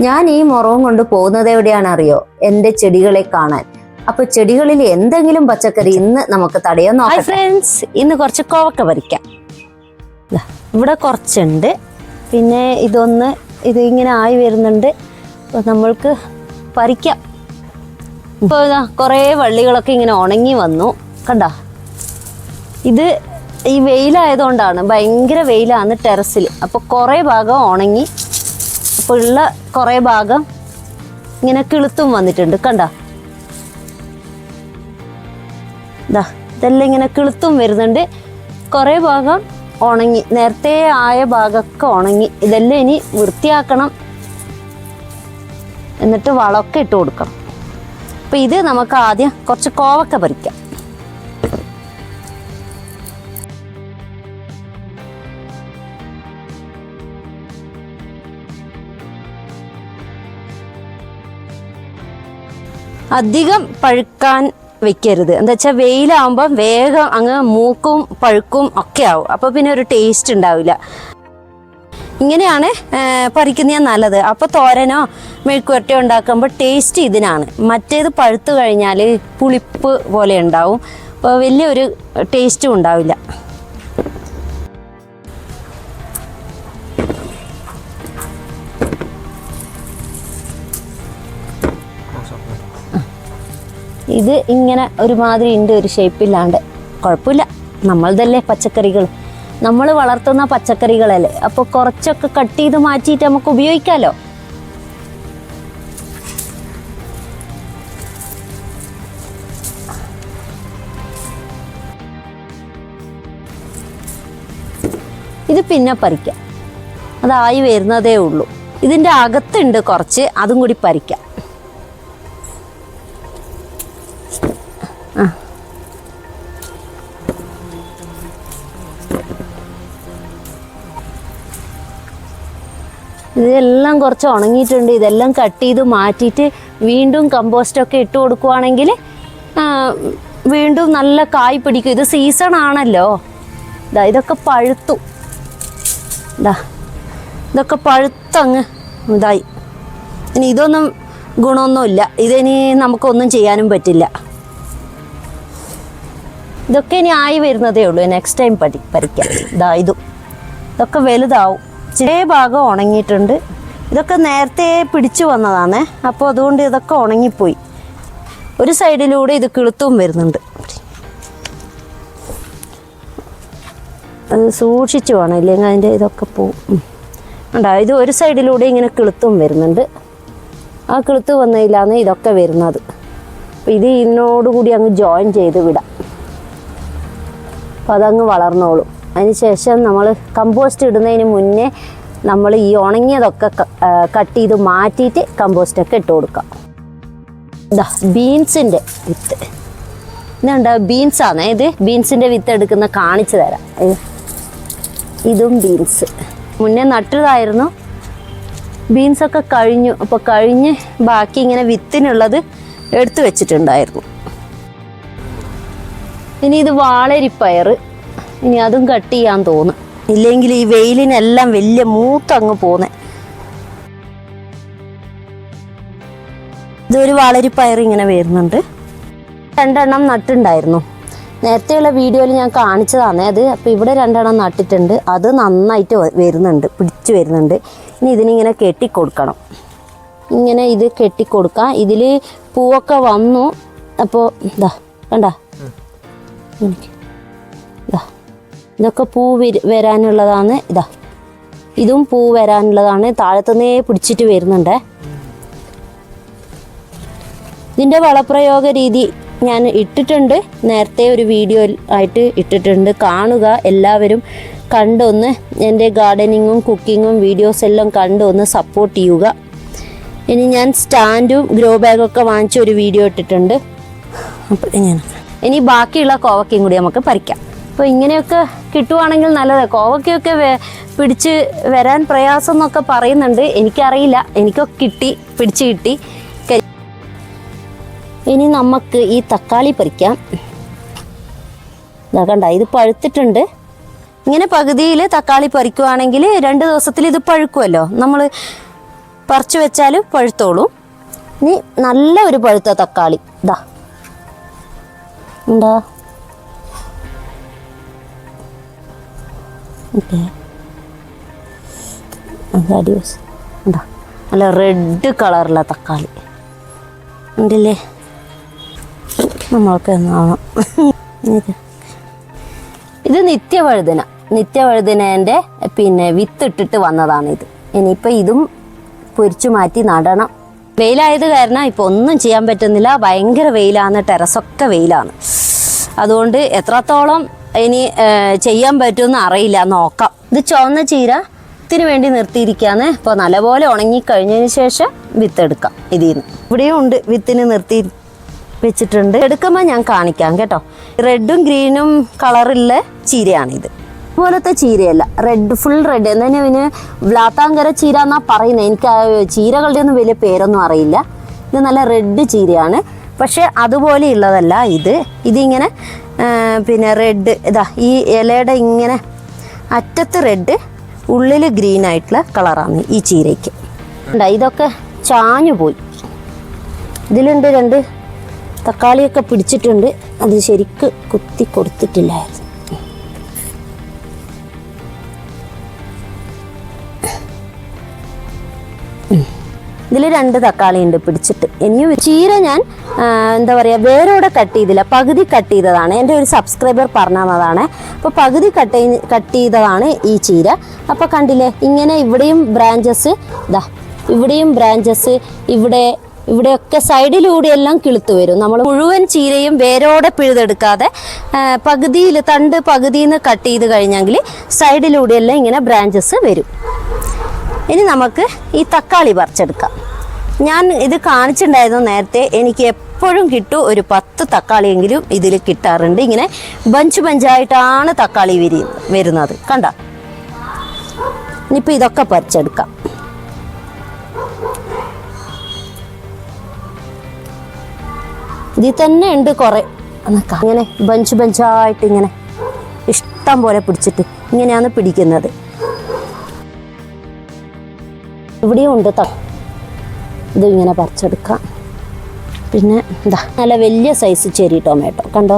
ഞാൻ ഈ മുറവും കൊണ്ട് പോകുന്നത് എവിടെയാണെന്നറിയോ? എൻ്റെ ചെടികളെ കാണാൻ. അപ്പൊ ചെടികളിൽ എന്തെങ്കിലും പച്ചക്കറി ഇന്ന് നമുക്ക് തടയാൻ നോക്കാം. ഫ്രണ്ട്സ്, ഇന്ന് കുറച്ച് കോവക്ക പറിക്കാം. ഇവിടെ കുറച്ചുണ്ട്, പിന്നെ ഇത് ഇങ്ങനെ ആയി വരുന്നുണ്ട്. അപ്പൊ നമ്മൾക്ക് പറിക്കാം. ഇപ്പൊ കുറേ വള്ളികളൊക്കെ ഇങ്ങനെ ഉണങ്ങി വന്നു, കണ്ട. ഇത് ഈ വെയിലായതുകൊണ്ടാണ്, ഭയങ്കര വെയിലാണ് ടെറസിൽ. അപ്പോൾ കുറേ ഭാഗം ഉണങ്ങി, അപ്പോൾ ഉള്ള കുറേ ഭാഗം ഇങ്ങനെ കിളുത്തും വന്നിട്ടുണ്ട്, കണ്ട. ഇതെല്ലാം ഇങ്ങനെ കിളുത്തും വരുന്നുണ്ട്. കുറേ ഭാഗം ഉണങ്ങി, നേരത്തെ ആയ ഭാഗമൊക്കെ ഉണങ്ങി. ഇതെല്ലാം ഇനി വൃത്തിയാക്കണം, എന്നിട്ട് വളമൊക്കെ ഇട്ട് കൊടുക്കണം. അപ്പം ഇത് നമുക്ക് ആദ്യം കുറച്ച് കോവക്ക പറിക്കാം. അധികം പഴുക്കാൻ വെക്കരുത്. എന്താ വെച്ചാൽ വെയിലാവുമ്പം വേഗം അങ്ങ് മൂക്കും പഴുക്കും ഒക്കെ ആവും. അപ്പോൾ പിന്നെ ഒരു ടേസ്റ്റ് ഉണ്ടാവില്ല. ഇങ്ങനെയാണ് പറിക്കുന്നത് നല്ലത്. അപ്പോൾ തോരനോ മെഴുക്കുവരട്ടിയോ ഉണ്ടാക്കുമ്പോൾ ടേസ്റ്റ് ഇതിനാണ്. മറ്റേത് പഴുത്തു കഴിഞ്ഞാൽ പുളിപ്പ് പോലെ ഉണ്ടാവും, അപ്പോൾ വലിയൊരു ടേസ്റ്റും ഉണ്ടാവില്ല. ഇത് ഇങ്ങനെ ഒരുമാതിരി ഉണ്ട്, ഒരു ഷേപ്പില്ലാണ്ട്. കുഴപ്പമില്ല, നമ്മളതല്ലേ പച്ചക്കറികൾ, നമ്മൾ വളർത്തുന്ന പച്ചക്കറികളല്ലേ. അപ്പോൾ കുറച്ചൊക്കെ കട്ട് ചെയ്ത് മാറ്റിയിട്ട് നമുക്ക് ഉപയോഗിക്കാമല്ലോ. ഇത് പിന്നെ പറിക്കാം, അതായി വരുന്നതേ ഉള്ളൂ. ഇതിൻ്റെ അകത്തുണ്ട് കുറച്ച്, അതും കൂടി പറിക്കാം. ഇതെല്ലാം കുറച്ച് ഉണങ്ങിയിട്ടുണ്ട്. ഇതെല്ലാം കട്ട് ചെയ്ത് മാറ്റിയിട്ട് വീണ്ടും കമ്പോസ്റ്റൊക്കെ ഇട്ട് കൊടുക്കുവാണെങ്കിൽ വീണ്ടും നല്ല കായ് പിടിക്കും. ഇത് സീസൺ ആണല്ലോ. ഇതൊക്കെ പഴുത്തു, ഇതൊക്കെ പഴുത്തങ്ങ് ഇതായി. ഇനി ഇതൊന്നും ഗുണമൊന്നുമില്ല, ഇതിനി നമുക്കൊന്നും ചെയ്യാനും പറ്റില്ല. ഇതൊക്കെ ഇനി ആയി വരുന്നതേ ഉള്ളൂ, നെക്സ്റ്റ് ടൈം പറിക്കാം. ഇതൊക്കെ വലുതാവും. ഇച്ചിരി ഭാഗം ഉണങ്ങിയിട്ടുണ്ട്. ഇതൊക്കെ നേരത്തെ പിടിച്ചു വന്നതാണ്, അപ്പോൾ അതുകൊണ്ട് ഇതൊക്കെ ഉണങ്ങിപ്പോയി. ഒരു സൈഡിലൂടെ ഇത് കിളുത്തും വരുന്നുണ്ട്. അത് സൂക്ഷിച്ചു വേണം, ഇല്ലെങ്കിൽ അതിൻ്റെ ഇതൊക്കെ പോവും. ഇത് ഒരു സൈഡിലൂടെ ഇങ്ങനെ കിളുത്തും വരുന്നുണ്ട്. ആ കിളുത്ത് വന്നതിലാണ് ഇതൊക്കെ വരുന്നത്. അപ്പോൾ ഇത് ഇതിനോടുകൂടി അങ്ങ് ജോയിൻ ചെയ്ത് വിടാം, അപ്പോൾ അതങ്ങ് വളർന്നോളും. അതിനുശേഷം നമ്മൾ കമ്പോസ്റ്റ് ഇടുന്നതിന് മുന്നേ നമ്മൾ ഈ ഉണങ്ങിയതൊക്കെ കട്ട് ചെയ്ത് മാറ്റിയിട്ട് കമ്പോസ്റ്റൊക്കെ ഇട്ട് കൊടുക്കാം. ബീൻസിൻ്റെ വിത്ത് ഇതുണ്ട്, ബീൻസാണ് ഇത്. ബീൻസിൻ്റെ വിത്ത് എടുക്കുന്ന കാണിച്ചു തരാം. ഇതും ബീൻസ് മുന്നേ നട്ടതായിരുന്നു. ബീൻസൊക്കെ കഴിഞ്ഞു, അപ്പോൾ കഴിഞ്ഞ് ബാക്കി ഇങ്ങനെ വിത്തിനുള്ളത് എടുത്തു വെച്ചിട്ടുണ്ടായിരുന്നു. ഇനി ഇത് വാളരിപ്പയർ, ഇനി അതും കട്ട് ചെയ്യാൻ തോന്നും, ഇല്ലെങ്കിൽ ഈ വെയിലിനെല്ലാം വലിയ മൂത്തങ്ങ് പോന്നെ. ഇതൊരു വാളരിപ്പയർ ഇങ്ങനെ വരുന്നുണ്ട്. 2 എണ്ണം നട്ടുണ്ടായിരുന്നു, നേരത്തെയുള്ള വീഡിയോയിൽ ഞാൻ കാണിച്ചതാണ് അത്. അപ്പോൾ ഇവിടെ 2 എണ്ണം നട്ടിട്ടുണ്ട്, അത് നന്നായിട്ട് വരുന്നുണ്ട്, പിടിച്ചു വരുന്നുണ്ട്. ഇനി ഇതിനിങ്ങനെ കെട്ടിക്കൊടുക്കണം. ഇങ്ങനെ ഇത് കെട്ടിക്കൊടുക്കാം. ഇതിൽ പൂവൊക്കെ വന്നു. അപ്പോൾ കണ്ട, ഇതൊക്കെ പൂ വരാനുള്ളതാണ്. ഇതും പൂ വരാനുള്ളതാണ്. താഴത്തുനിന്നേ പിടിച്ചിട്ട് വരുന്നുണ്ട്. ഇതിൻ്റെ വളപ്രയോഗ രീതി ഞാൻ ഇട്ടിട്ടുണ്ട്, നേരത്തെ ഒരു വീഡിയോ ആയിട്ട് ഇട്ടിട്ടുണ്ട്. കാണുക എല്ലാവരും, കണ്ടൊന്ന് എൻ്റെ ഗാർഡനിങ്ങും കുക്കിങ്ങും വീഡിയോസ് എല്ലാം കണ്ടൊന്ന് സപ്പോർട്ട് ചെയ്യുക. ഇനി ഞാൻ സ്റ്റാൻഡും ഗ്രോ ബാഗൊക്കെ വാങ്ങിച്ച ഒരു വീഡിയോ ഇട്ടിട്ടുണ്ട്. അപ്പോൾ ഇനി ബാക്കിയുള്ള കോവക്കയും കൂടി നമുക്ക് പറിക്കാം. അപ്പോൾ ഇങ്ങനെയൊക്കെ കിട്ടുവാണെങ്കിൽ നല്ലതാണ്. കോവക്കയൊക്കെ പിടിച്ച് വരാൻ പ്രയാസം എന്നൊക്കെ പറയുന്നുണ്ട്, എനിക്കറിയില്ല. എനിക്കൊക്കെ പിടിച്ച് കിട്ടി. ഇനി നമുക്ക് ഈ തക്കാളി പറിക്കാം. കണ്ട, ഇത് പഴുത്തിട്ടുണ്ട്. ഇങ്ങനെ പകുതിയിൽ തക്കാളി പറിക്കുവാണെങ്കിൽ 2 ദിവസത്തിൽ ഇത് പഴുക്കുമല്ലോ. നമ്മൾ പറിച്ചു വെച്ചാൽ പഴുത്തോളും. ഇനി നല്ല ഒരു പഴുത്ത തക്കാളി ഇതാ എന്താ ഓക്കെ അടിയോസ് എന്താ നല്ല റെഡ് കളറുള്ള തക്കാളി ഉണ്ടല്ലേ. നമ്മൾക്ക് എന്നാവണം ഇത് നിത്യവഴുതനേൻ്റെ പിന്നെ വിത്തിട്ടിട്ട് വന്നതാണിത്. ഇനിയിപ്പോൾ ഇതും പൊരിച്ചു മാറ്റി നടണം. വെയിലായത് കാരണം ഇപ്പോൾ ഒന്നും ചെയ്യാൻ പറ്റുന്നില്ല. ഭയങ്കര വെയിലാണ്, ടെറസൊക്കെ വെയിലാണ്. അതുകൊണ്ട് എത്രത്തോളം ഇനി ചെയ്യാൻ പറ്റുമെന്ന് അറിയില്ല, നോക്കാം. ഇത് ചുവന്ന ചീര ത്തിന് വേണ്ടി നിർത്തിയിരിക്കുകയാണ്. ഇപ്പോൾ നല്ലപോലെ ഉണങ്ങിക്കഴിഞ്ഞതിന് ശേഷം വിത്തെടുക്കാം. ഇതിൽ നിന്ന് ഇവിടെയും ഉണ്ട് വിത്തിന് നിർത്തി വെച്ചിട്ടുണ്ട്. എടുക്കുമ്പോൾ ഞാൻ കാണിക്കാം കേട്ടോ. റെഡും ഗ്രീനും കളറുള്ള ചീരയാണിത്. ഇതുപോലത്തെ ചീരയല്ല, ഫുൾ റെഡ്. എന്തിനാ പിന്നെ വ്ലാത്താങ്കര ചീര എന്നാ പറയുന്നത്. എനിക്ക് ചീരകളുടെ ഒന്നും വലിയ പേരൊന്നും അറിയില്ല. ഇത് നല്ല റെഡ് ചീരയാണ്. പക്ഷെ അതുപോലെയുള്ളതല്ല ഇതിങ്ങനെ പിന്നെ റെഡ് ഇതാ ഈ ഇലയുടെ ഇങ്ങനെ അറ്റത്ത് റെഡ് ഉള്ളിൽ ഗ്രീൻ ആയിട്ടുള്ള കളറാണ് ഈ ചീരയ്ക്ക്. ഇതൊക്കെ ചാഞ്ഞു പോയി. ഇതിലുണ്ട് 2 തക്കാളിയൊക്കെ പിടിച്ചിട്ടുണ്ട്. അത് ശരിക്ക് കുത്തി കൊടുത്തിട്ടില്ലായിരുന്നു. ഇതിൽ 2 തക്കാളി ഉണ്ട് പിടിച്ചിട്ട്. ഇനിയും ചീര ഞാൻ എന്താ പറയുക വേരോടെ കട്ട് ചെയ്തില്ല, പകുതി കട്ട് ചെയ്തതാണ്. എൻ്റെ ഒരു സബ്സ്ക്രൈബർ പറഞ്ഞു തന്നതാണ്. അപ്പോൾ പകുതി കട്ട് ചെയ്തതാണ് ഈ ചീര. അപ്പോൾ കണ്ടില്ലേ ഇങ്ങനെ ഇവിടെയും ബ്രാഞ്ചസ് ഇവിടെയും ബ്രാഞ്ചസ് ഇവിടെയൊക്കെ സൈഡിലൂടെയെല്ലാം കിളുത്ത് വരും. നമ്മൾ മുഴുവൻ ചീരയും വേരോടെ പിഴുതെടുക്കാതെ തണ്ട് പകുതിയിൽ നിന്ന് കട്ട് ചെയ്ത് കഴിഞ്ഞെങ്കിൽ സൈഡിലൂടെയെല്ലാം ഇങ്ങനെ ബ്രാഞ്ചസ് വരും. ഇനി നമുക്ക് ഈ തക്കാളി പറിച്ചെടുക്കാം. ഞാൻ ഇത് കാണിച്ചിട്ടുണ്ടായിരുന്നു നേരത്തെ. എനിക്ക് എപ്പോഴും കിട്ടും ഒരു 10 തക്കാളിയെങ്കിലും ഇതിൽ കിട്ടാറുണ്ട്. ഇങ്ങനെ ബഞ്ചായിട്ടാണ് തക്കാളി വരുന്നത്. കണ്ട. ഇനിയിപ്പോൾ ഇതൊക്കെ പറിച്ചെടുക്കാം. ഇതിൽ തന്നെ ഉണ്ട് കുറേ. ഇങ്ങനെ ബഞ്ചായിട്ട് ഇങ്ങനെ ഇഷ്ടം പോലെ പിടിച്ചിട്ട് ഇങ്ങനെയാണ് പിടിക്കുന്നത്. ഇവിടെയും ഉണ്ട് ഇത് ഇങ്ങനെ പറിച്ചെടുക്കാം. പിന്നെ എന്താ നല്ല വലിയ സൈസ് ചെറി ടൊമാറ്റോ കണ്ടോ.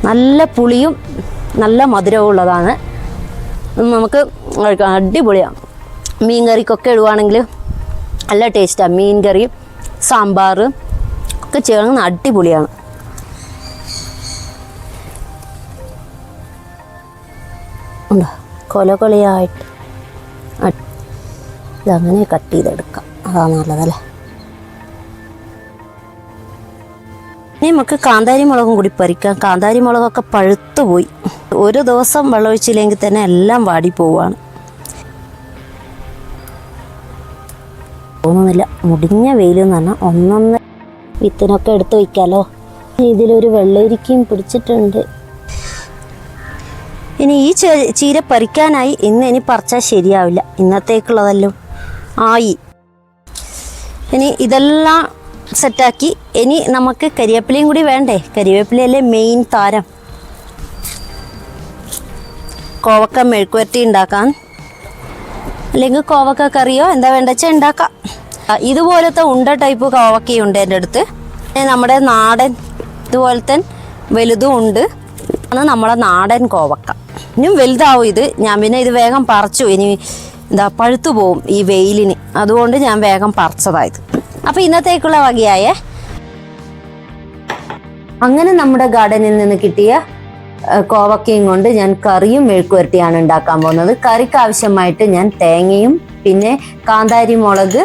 നല്ല പുളിയും നല്ല മധുരവും ഉള്ളതാണ്. നമുക്ക് അടിപൊളിയാണ്. മീൻ കറിക്കൊക്കെ ഇടുവാണെങ്കിൽ നല്ല ടേസ്റ്റാണ്. മീൻ കറി സാമ്പാർ ഒക്കെ ചേർന്ന് അടിപൊളിയാണ്. കൊലകൊലയായിട്ട് ഇതങ്ങനെ കട്ട് ചെയ്തെടുക്കാം. അതാണ് നല്ലതല്ലേ. ഇനി നമുക്ക് കാന്താരി മുളകും കൂടി പറിക്കാം. കാന്താരി മുളകൊക്കെ പഴുത്തു പോയി. ഒരു ദിവസം വെള്ളമൊഴിച്ചില്ലെങ്കിൽ തന്നെ എല്ലാം വാടി പോവാണ്. തോന്നുന്നില്ല മുടിഞ്ഞ വെയിലെന്ന് പറഞ്ഞാൽ ഒന്നൊന്ന് വിത്തിനൊക്കെ എടുത്ത് വയ്ക്കാമല്ലോ. ഇതിലൊരു വെള്ളരിക്കയും പിടിച്ചിട്ടുണ്ട്. ഇനി ഈ ചീര പറിക്കാനായി ഇനി പറിച്ചാൽ ശരിയാവില്ല. ഇന്നത്തേക്കുള്ളതല്ലോ ആയി. ഇനി ഇതെല്ലാം സെറ്റാക്കി ഇനി നമുക്ക് കരിവേപ്പിലയും കൂടി വേണ്ടേ. കരിവേപ്പിലയല്ലേ മെയിൻ താരം. കോവക്ക മെഴുക്കുവരട്ടി ഉണ്ടാക്കാൻ, അല്ലെങ്കിൽ കോവക്ക കറിയോ എന്താ വേണ്ട വെച്ചാൽ ഉണ്ടാക്കാം. ഇതുപോലത്തെ ഉണ്ട ടൈപ്പ് കോവക്കയുണ്ട് എൻ്റെ അടുത്ത്. നമ്മുടെ നാടൻ ഇതുപോലത്തെ വലുതും ഉണ്ട്. ആണ് നമ്മളെ നാടൻ കോവക്ക. ഇനിയും വലുതാവും ഇത്. ഞാൻ പിന്നെ ഇത് വേഗം പറിച്ചു. ഇനി പഴുത്തു പോവും ഈ വെയിലിന്. അതുകൊണ്ട് ഞാൻ വേഗം പറിച്ചതായത്. അപ്പോൾ ഇന്നത്തേക്കുള്ള വകയായേ. അങ്ങനെ നമ്മുടെ ഗാർഡനിൽ നിന്ന് കിട്ടിയ കോവക്കയും കൊണ്ട് ഞാൻ കറിയും മെഴുക്കുവരട്ടിയാണ് ഉണ്ടാക്കാൻ പോകുന്നത്. കറിക്ക് ആവശ്യമായിട്ട് ഞാൻ തേങ്ങയും പിന്നെ കാന്താരി മുളക്,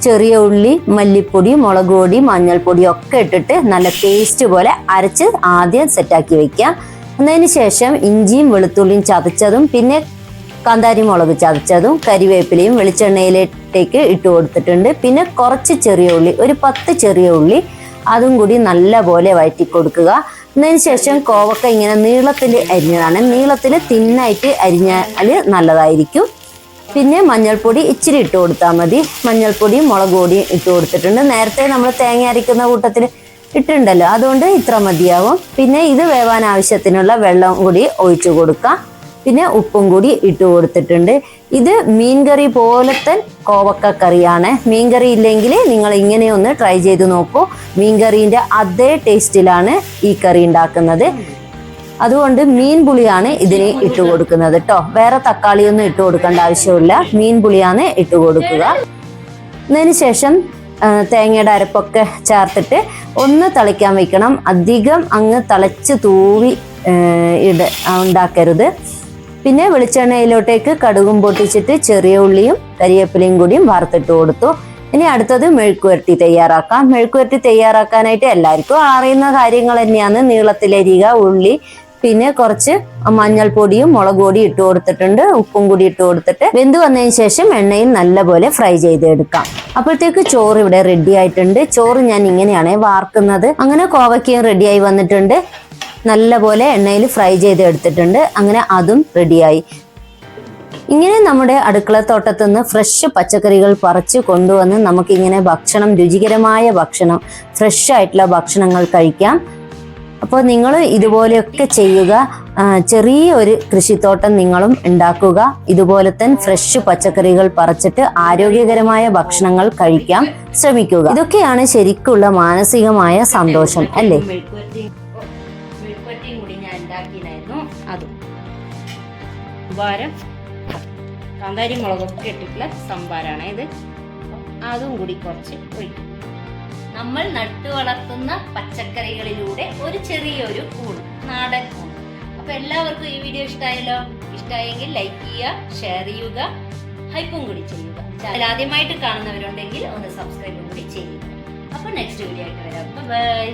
ചെറിയ ഉള്ളി, മല്ലിപ്പൊടി, മുളക് പൊടി, മഞ്ഞൾപ്പൊടി ഒക്കെ ഇട്ടിട്ട് നല്ല പേസ്റ്റ് പോലെ അരച്ച് ആദ്യം സെറ്റാക്കി വെക്കാം. എന്നതിന് ശേഷം ഇഞ്ചിയും വെളുത്തുള്ളിയും ചതച്ചതും പിന്നെ കാന്താരി മുളക് ചതച്ചതും കരിവേപ്പിലയും വെളിച്ചെണ്ണയിലേക്ക് ഇട്ട് കൊടുത്തിട്ടുണ്ട്. പിന്നെ കുറച്ച് ചെറിയ ഉള്ളി, ഒരു 10 ചെറിയ ഉള്ളി, അതും കൂടി നല്ല പോലെ വഴറ്റി കൊടുക്കുക. എന്നതിന് ശേഷം കോവക്ക ഇങ്ങനെ നീളത്തിൽ അരിഞ്ഞതാണ്. നീളത്തിൽ തിന്നായിട്ട് അരിഞ്ഞാൽ നല്ലതായിരിക്കും. പിന്നെ മഞ്ഞൾപ്പൊടി ഇച്ചിരി ഇട്ട് കൊടുത്താൽ മതി. മഞ്ഞൾപ്പൊടിയും മുളക് പൊടിയും ഇട്ട് കൊടുത്തിട്ടുണ്ട്. നേരത്തെ നമ്മൾ തേങ്ങ അരയ്ക്കുന്ന കൂട്ടത്തിൽ ഇട്ടുണ്ടല്ലോ, അതുകൊണ്ട് ഇത്ര മതിയാവും. പിന്നെ ഇത് വേവാൻ ആവശ്യത്തിനുള്ള വെള്ളം കൂടി ഒഴിച്ചു കൊടുക്കാം. പിന്നെ ഉപ്പും കൂടി ഇട്ട് കൊടുത്തിട്ടുണ്ട്. ഇത് മീൻകറി പോലത്തെ കോവക്ക കറിയാണ്. മീൻകറി ഇല്ലെങ്കിൽ നിങ്ങൾ ഇങ്ങനെ ഒന്ന് ട്രൈ ചെയ്ത് നോക്കൂ. മീൻകറീൻ്റെ അതേ ടേസ്റ്റിലാണ് ഈ കറി ഉണ്ടാക്കുന്നത്. അതുകൊണ്ട് മീൻ പുളിയാണ് ഇതിന് ഇട്ട് കൊടുക്കുന്നത് കേട്ടോ. വേറെ തക്കാളിയൊന്നും ഇട്ട് കൊടുക്കേണ്ട ആവശ്യമില്ല, മീൻ പുളിയാണ് ഇട്ട് കൊടുക്കുക. അതിന് ശേഷം തേങ്ങയുടെ അരപ്പൊക്കെ ചേർത്തിട്ട് ഒന്ന് തിളയ്ക്കാൻ വെക്കണം. അധികം അങ്ങ് തിളച്ച് തൂവി ഉണ്ടാക്കരുത്. പിന്നെ വെളിച്ചെണ്ണയിലോട്ടേക്ക് കടുകും പൊട്ടിച്ചിട്ട് ചെറിയ ഉള്ളിയും കരിവേപ്പിലയും കൂടിയും വറുത്തിട്ട് കൊടുത്തു. ഇനി അടുത്തത് മെഴുക്കുവരട്ടി തയ്യാറാക്കാം. മെഴുക്കുവരട്ടി തയ്യാറാക്കാനായിട്ട് എല്ലാവർക്കും അറിയുന്ന കാര്യങ്ങൾ തന്നെയാണ്. നീളത്തിലരിയുക, ഉള്ളി, പിന്നെ കുറച്ച് മഞ്ഞൾപ്പൊടിയും മുളക് പൊടിയും ഇട്ട് കൊടുത്തിട്ടുണ്ട്, ഉപ്പും കൂടി ഇട്ട് കൊടുത്തിട്ട് വെന്ത് വന്നതിന് ശേഷം എണ്ണയിൽ നല്ലപോലെ ഫ്രൈ ചെയ്തെടുക്കാം. അപ്പോഴത്തേക്ക് ചോറ് ഇവിടെ റെഡി ആയിട്ടുണ്ട്. ചോറ് ഞാൻ ഇങ്ങനെയാണ് വാർക്കുന്നത്. അങ്ങനെ കോവയ്ക്കയും റെഡിയായി വന്നിട്ടുണ്ട്. നല്ലപോലെ എണ്ണയിൽ ഫ്രൈ ചെയ്തെടുത്തിട്ടുണ്ട്. അങ്ങനെ അതും റെഡിയായി. ഇങ്ങനെ നമ്മുടെ അടുക്കളത്തോട്ടത്തു നിന്ന് ഫ്രഷ് പച്ചക്കറികൾ പറിച്ച് കൊണ്ടുവന്ന് നമുക്കിങ്ങനെ ഭക്ഷണം, രുചികരമായ ഭക്ഷണം, ഫ്രഷ് ആയിട്ടുള്ള ഭക്ഷണങ്ങൾ കഴിക്കാം. അപ്പോൾ നിങ്ങൾ ഇതുപോലെയൊക്കെ ചെയ്യുക. ചെറിയ ഒരു കൃഷിത്തോട്ടം നിങ്ങളും ഉണ്ടാക്കുക. ഇതുപോലെ തന്നെ ഫ്രഷ് പച്ചക്കറികൾ പറിച്ചിട്ട് ആരോഗ്യകരമായ ഭക്ഷണങ്ങൾ കഴിക്കാൻ ശ്രമിക്കുക. ഇതൊക്കെയാണ് ശരിക്കുള്ള മാനസികമായ സന്തോഷം, അല്ലേ? മെഴുക്കുവരട്ടിയും കൂടി ഞാൻ ഉണ്ടാക്കിയിരുന്നു. അതും കാന്താരി മുളകൊക്കെ ഇട്ടിട്ടുള്ള സംഭാരാണ് ഇത്. അതും കൂടി കുറച്ച് ഒഴിക്കും. നമ്മൾ നട്ടു വളർത്തുന്ന പച്ചക്കറികളിലൂടെ ഒരു ചെറിയൊരു ഊണ്, നാടൻ ഊണ്. അപ്പൊ എല്ലാവർക്കും ഈ വീഡിയോ ഇഷ്ടമായല്ലോ? ഇഷ്ടമായെങ്കിൽ ലൈക്ക് ചെയ്യുക, ഷെയർ ചെയ്യുക, ഹൈപ്പും കൂടി ചെയ്യുക. ചാനൽ ആദ്യമായിട്ട് കാണുന്നവരുണ്ടെങ്കിൽ ഒന്ന് സബ്സ്ക്രൈബും കൂടി ചെയ്യുക. അപ്പൊ നെക്സ്റ്റ് വീഡിയോ ആയിട്ട് വരാം. ബൈ.